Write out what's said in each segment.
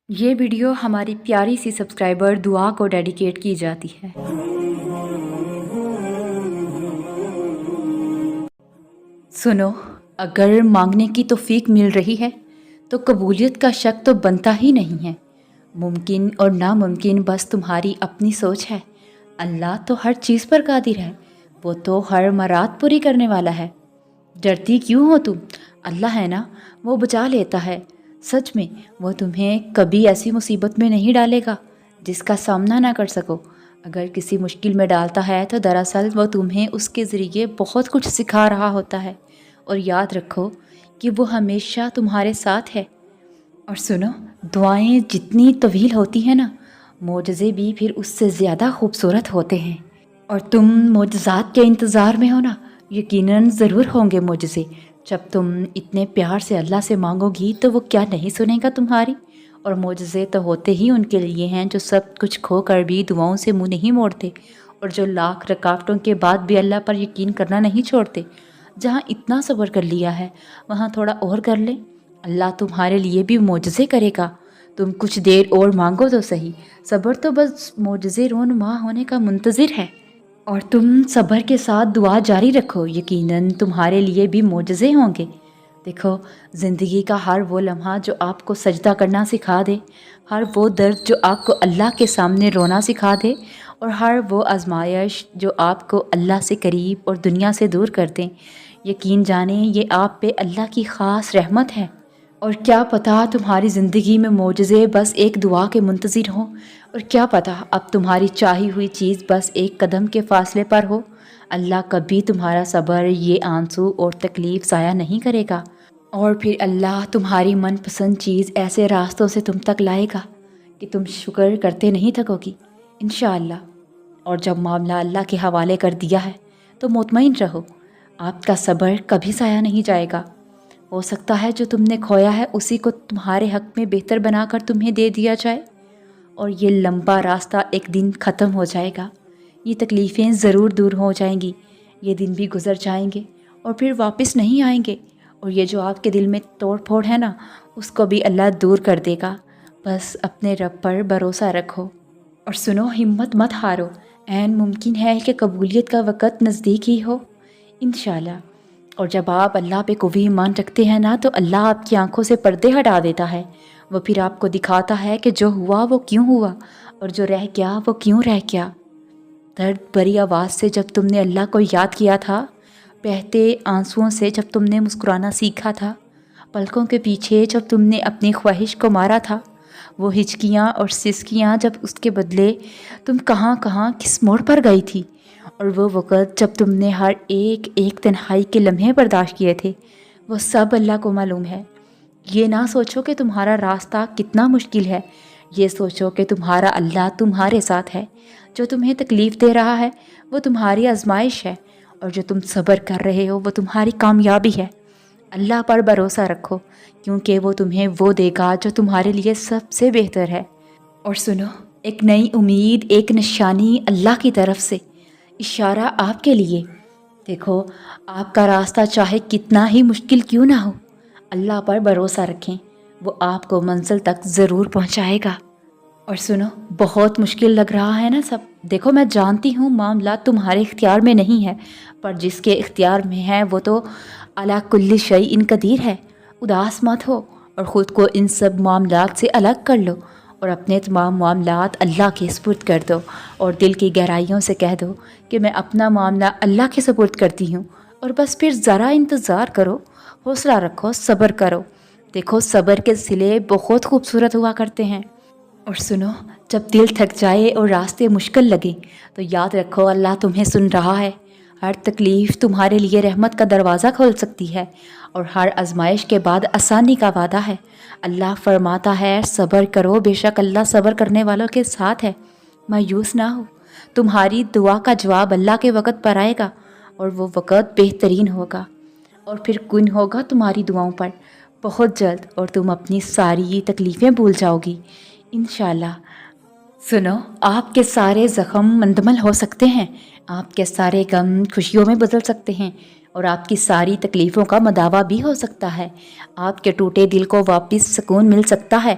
یہ ویڈیو ہماری پیاری سی سبسکرائبر دعا کو ڈیڈیکیٹ کی جاتی ہے۔ سنو، اگر مانگنے کی توفیق مل رہی ہے تو قبولیت کا شک تو بنتا ہی نہیں ہے۔ ممکن اور ناممکن بس تمہاری اپنی سوچ ہے۔ اللہ تو ہر چیز پر قادر ہے، وہ تو ہر مراد پوری کرنے والا ہے۔ ڈرتی کیوں ہو تم؟ اللہ ہے نا، وہ بچا لیتا ہے۔ سچ میں وہ تمہیں کبھی ایسی مصیبت میں نہیں ڈالے گا جس کا سامنا نہ کر سکو۔ اگر کسی مشکل میں ڈالتا ہے تو دراصل وہ تمہیں اس کے ذریعے بہت کچھ سکھا رہا ہوتا ہے، اور یاد رکھو کہ وہ ہمیشہ تمہارے ساتھ ہے۔ اور سنو، دعائیں جتنی طویل ہوتی ہیں نا، معجزے بھی پھر اس سے زیادہ خوبصورت ہوتے ہیں۔ اور تم معجزات کے انتظار میں ہو نا، یقیناً ضرور ہوں گے معجزے۔ جب تم اتنے پیار سے اللہ سے مانگو گی تو وہ کیا نہیں سنے گا تمہاری؟ اور معجزے تو ہوتے ہی ان کے لیے ہیں جو سب کچھ کھو کر بھی دعاؤں سے منہ نہیں موڑتے، اور جو لاکھ رکاوٹوں کے بعد بھی اللہ پر یقین کرنا نہیں چھوڑتے۔ جہاں اتنا صبر کر لیا ہے وہاں تھوڑا اور کر لیں، اللہ تمہارے لیے بھی معجزے کرے گا۔ تم کچھ دیر اور مانگو تو صحیح، صبر تو بس معجزے رونما ہونے کا منتظر ہے۔ اور تم صبر کے ساتھ دعا جاری رکھو، یقیناً تمہارے لیے بھی معجزے ہوں گے۔ دیکھو، زندگی کا ہر وہ لمحہ جو آپ کو سجدہ کرنا سکھا دے، ہر وہ درد جو آپ کو اللہ کے سامنے رونا سکھا دے، اور ہر وہ آزمائش جو آپ کو اللہ سے قریب اور دنیا سے دور کر دیں، یقین جانیں یہ آپ پہ اللہ کی خاص رحمت ہے۔ اور کیا پتہ تمہاری زندگی میں معجزے بس ایک دعا کے منتظر ہوں، اور کیا پتہ اب تمہاری چاہی ہوئی چیز بس ایک قدم کے فاصلے پر ہو۔ اللہ کبھی تمہارا صبر، یہ آنسو اور تکلیف ضائع نہیں کرے گا، اور پھر اللہ تمہاری من پسند چیز ایسے راستوں سے تم تک لائے گا کہ تم شکر کرتے نہیں تھکو گی، انشاءاللہ۔ اور جب معاملہ اللہ کے حوالے کر دیا ہے تو مطمئن رہو، آپ کا صبر کبھی ضائع نہیں جائے گا۔ ہو سکتا ہے جو تم نے کھویا ہے اسی کو تمہارے حق میں بہتر بنا کر تمہیں دے دیا جائے، اور یہ لمبا راستہ ایک دن ختم ہو جائے گا۔ یہ تکلیفیں ضرور دور ہو جائیں گی، یہ دن بھی گزر جائیں گے اور پھر واپس نہیں آئیں گے، اور یہ جو آپ کے دل میں توڑ پھوڑ ہے نا، اس کو بھی اللہ دور کر دے گا۔ بس اپنے رب پر بھروسہ رکھو، اور سنو، ہمت مت ہارو، عین ممکن ہے کہ قبولیت کا وقت نزدیک ہی ہو، انشاءاللہ۔ اور جب آپ اللہ پہ قوی ایمان رکھتے ہیں نا تو اللہ آپ کی آنکھوں سے پردے ہٹا دیتا ہے۔ وہ پھر آپ کو دکھاتا ہے کہ جو ہوا وہ کیوں ہوا، اور جو رہ گیا وہ کیوں رہ گیا۔ درد بھری آواز سے جب تم نے اللہ کو یاد کیا تھا، بہتے آنسوؤں سے جب تم نے مسکرانا سیکھا تھا، پلکوں کے پیچھے جب تم نے اپنی خواہش کو مارا تھا، وہ ہچکیاں اور سسکیاں جب اس کے بدلے تم کہاں کہاں کس موڑ پر گئی تھی، اور وہ وقت جب تم نے ہر ایک تنہائی کے لمحے برداشت کیے تھے، وہ سب اللہ کو معلوم ہے۔ یہ نہ سوچو کہ تمہارا راستہ کتنا مشکل ہے، یہ سوچو کہ تمہارا اللہ تمہارے ساتھ ہے۔ جو تمہیں تکلیف دے رہا ہے وہ تمہاری آزمائش ہے، اور جو تم صبر کر رہے ہو وہ تمہاری کامیابی ہے۔ اللہ پر بھروسہ رکھو، کیونکہ وہ تمہیں وہ دے گا جو تمہارے لیے سب سے بہتر ہے۔ اور سنو، ایک نئی امید، ایک نشانی اللہ کی طرف سے، اشارہ آپ کے لیے۔ دیکھو، آپ کا راستہ چاہے کتنا ہی مشکل کیوں نہ ہو، اللہ پر بھروسہ رکھیں، وہ آپ کو منزل تک ضرور پہنچائے گا۔ اور سنو، بہت مشکل لگ رہا ہے نا سب؟ دیکھو، میں جانتی ہوں معاملات تمہارے اختیار میں نہیں ہے، پر جس کے اختیار میں ہے وہ تو اعلیٰ کل شیء قدیر ہے۔ اداس مت ہو اور خود کو ان سب معاملات سے الگ کر لو، اور اپنے تمام معاملات اللہ کے سپرد کر دو، اور دل کی گہرائیوں سے کہہ دو کہ میں اپنا معاملہ اللہ کے سپرد کرتی ہوں، اور بس پھر ذرا انتظار کرو، حوصلہ رکھو، صبر کرو۔ دیکھو، صبر کے صلے بہت خوبصورت ہوا کرتے ہیں۔ اور سنو، جب دل تھک جائے اور راستے مشکل لگیں تو یاد رکھو اللہ تمہیں سن رہا ہے۔ ہر تکلیف تمہارے لیے رحمت کا دروازہ کھول سکتی ہے، اور ہر آزمائش کے بعد آسانی کا وعدہ ہے۔ اللہ فرماتا ہے، صبر کرو، بے شک اللہ صبر کرنے والوں کے ساتھ ہے۔ مایوس نہ ہو، تمہاری دعا کا جواب اللہ کے وقت پر آئے گا، اور وہ وقت بہترین ہوگا، اور پھر کن ہوگا تمہاری دعاؤں پر بہت جلد، اور تم اپنی ساری تکلیفیں بھول جاؤ گی، انشاءاللہ۔ سنو، آپ کے سارے زخم مندمل ہو سکتے ہیں، آپ کے سارے غم خوشیوں میں بدل سکتے ہیں، اور آپ کی ساری تکلیفوں کا مداوع بھی ہو سکتا ہے۔ آپ کے ٹوٹے دل کو واپس سکون مل سکتا ہے،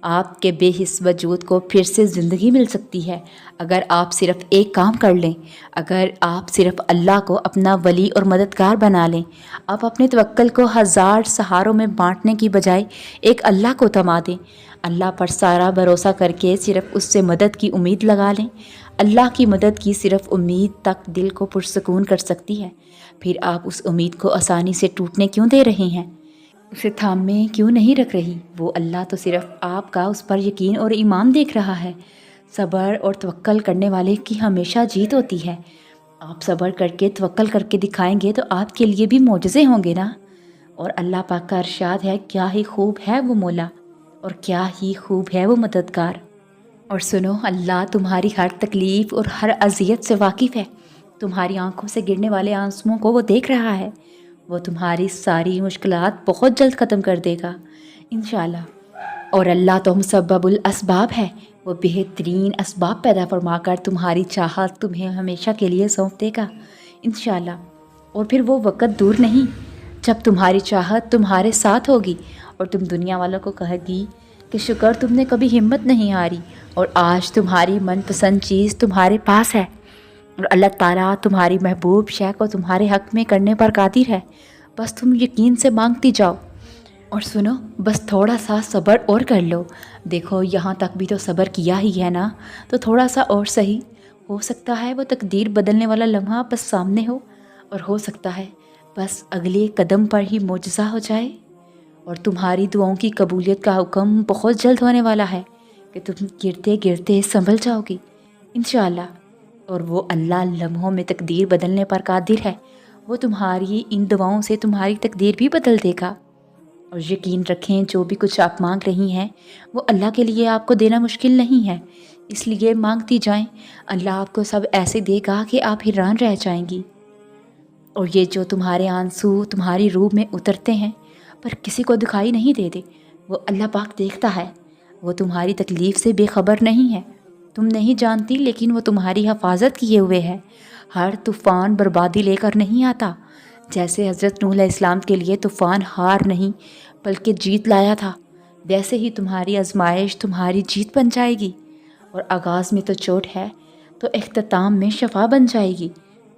آپ کے بے حس وجود کو پھر سے زندگی مل سکتی ہے اگر آپ صرف ایک کام کر لیں، اگر آپ صرف اللہ کو اپنا ولی اور مددگار بنا لیں۔ آپ اپنے توکل کو ہزار سہاروں میں بانٹنے کی بجائے ایک اللہ کو تھما دیں۔ اللہ پر سارا بھروسہ کر کے صرف اس سے مدد کی امید لگا لیں۔ اللہ کی مدد کی صرف امید تک دل کو پرسکون کر سکتی ہے۔ پھر آپ اس امید کو آسانی سے ٹوٹنے کیوں دے رہے ہیں؟ اسے تھامے کیوں نہیں رکھ رہی؟ وہ اللہ تو صرف آپ کا اس پر یقین اور ایمان دیکھ رہا ہے۔ صبر اور توکل کرنے والے کی ہمیشہ جیت ہوتی ہے۔ آپ صبر کر کے توکل کر کے دکھائیں گے تو آپ کے لیے بھی معجزے ہوں گے نا۔ اور اللہ پاک کا ارشاد ہے، کیا ہی خوب ہے وہ مولا اور کیا ہی خوب ہے وہ مددگار۔ اور سنو، اللہ تمہاری ہر تکلیف اور ہر اذیت سے واقف ہے۔ تمہاری آنکھوں سے گرنے والے آنسوؤں کو وہ دیکھ رہا ہے۔ وہ تمہاری ساری مشکلات بہت جلد ختم کر دے گا انشاءاللہ۔ اور اللہ تو مسبب الاسباب ہے، وہ بہترین اسباب پیدا فرما کر تمہاری چاہت تمہیں ہمیشہ کے لیے سونپ دے گا انشاءاللہ۔ اور پھر وہ وقت دور نہیں جب تمہاری چاہت تمہارے ساتھ ہوگی اور تم دنیا والوں کو کہے گی کہ شکر تم نے کبھی ہمت نہیں ہاری اور آج تمہاری من پسند چیز تمہارے پاس ہے۔ اور اللہ تعالیٰ تمہاری محبوب شے کو تمہارے حق میں کرنے پر قادر ہے، بس تم یقین سے مانگتی جاؤ۔ اور سنو، بس تھوڑا سا صبر اور کر لو۔ دیکھو یہاں تک بھی تو صبر کیا ہی ہے نا، تو تھوڑا سا اور صحیح ہو سکتا ہے وہ تقدیر بدلنے والا لمحہ بس سامنے ہو، اور ہو سکتا ہے بس اگلے قدم پر ہی معجزہ ہو جائے۔ اور تمہاری دعاؤں کی قبولیت کا حکم بہت جلد ہونے والا ہے کہ تم گرتے گرتے سنبھل جاؤ گی انشاءاللہ۔ اور وہ اللہ لمحوں میں تقدیر بدلنے پر قادر ہے۔ وہ تمہاری ان دعاؤں سے تمہاری تقدیر بھی بدل دے گا۔ اور یقین رکھیں، جو بھی کچھ آپ مانگ رہی ہیں وہ اللہ کے لیے آپ کو دینا مشکل نہیں ہے، اس لیے مانگتی جائیں۔ اللہ آپ کو سب ایسے دے گا کہ آپ حیران رہ جائیں گی۔ اور یہ جو تمہارے آنسو تمہاری روح میں اترتے ہیں پر کسی کو دکھائی نہیں دیتے، وہ اللہ پاک دیکھتا ہے۔ وہ تمہاری تکلیف سے بے خبر نہیں ہے، تم نہیں جانتی، لیکن وہ تمہاری حفاظت کیے ہوئے ہے۔ ہر طوفان بربادی لے کر نہیں آتا۔ جیسے حضرت نوح علیہ السلام کے لیے طوفان ہار نہیں بلکہ جیت لایا تھا، ویسے ہی تمہاری آزمائش تمہاری جیت بن جائے گی۔ اور آغاز میں تو چوٹ ہے تو اختتام میں شفا بن جائے گی۔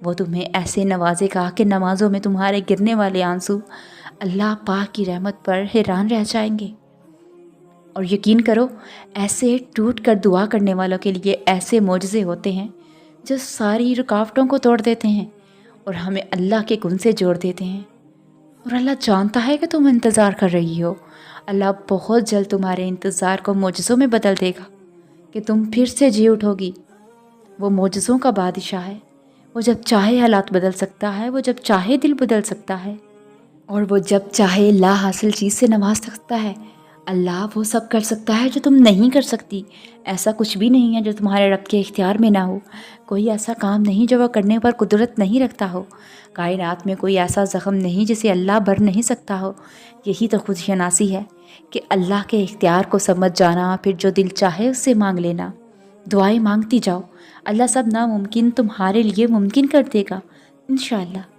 وہ تمہیں ایسے نوازے گا کہ نمازوں میں تمہارے گرنے والے آنسو اللہ پاک کی رحمت پر حیران رہ جائیں گے۔ اور یقین کرو، ایسے ٹوٹ کر دعا کرنے والوں کے لیے ایسے معجزے ہوتے ہیں جو ساری رکاوٹوں کو توڑ دیتے ہیں اور ہمیں اللہ کے گن سے جوڑ دیتے ہیں۔ اور اللہ جانتا ہے کہ تم انتظار کر رہی ہو۔ اللہ بہت جلد تمہارے انتظار کو معجزوں میں بدل دے گا کہ تم پھر سے جی اٹھو گی۔ وہ معجزوں کا بادشاہ ہے، وہ جب چاہے حالات بدل سکتا ہے، وہ جب چاہے دل بدل سکتا ہے، اور وہ جب چاہے لا حاصل چیز سے نواز سکتا ہے۔ اللہ وہ سب کر سکتا ہے جو تم نہیں کر سکتی۔ ایسا کچھ بھی نہیں ہے جو تمہارے رب کے اختیار میں نہ ہو۔ کوئی ایسا کام نہیں جو وہ کرنے پر قدرت نہیں رکھتا ہو۔ کائنات میں کوئی ایسا زخم نہیں جسے اللہ بھر نہیں سکتا ہو۔ یہی تو خود شناسی ہے کہ اللہ کے اختیار کو سمجھ جانا، پھر جو دل چاہے اس سے مانگ لینا۔ دعائیں مانگتی جاؤ، اللہ سب ناممکن تمہارے لیے ممکن کر دے گا انشاءاللہ۔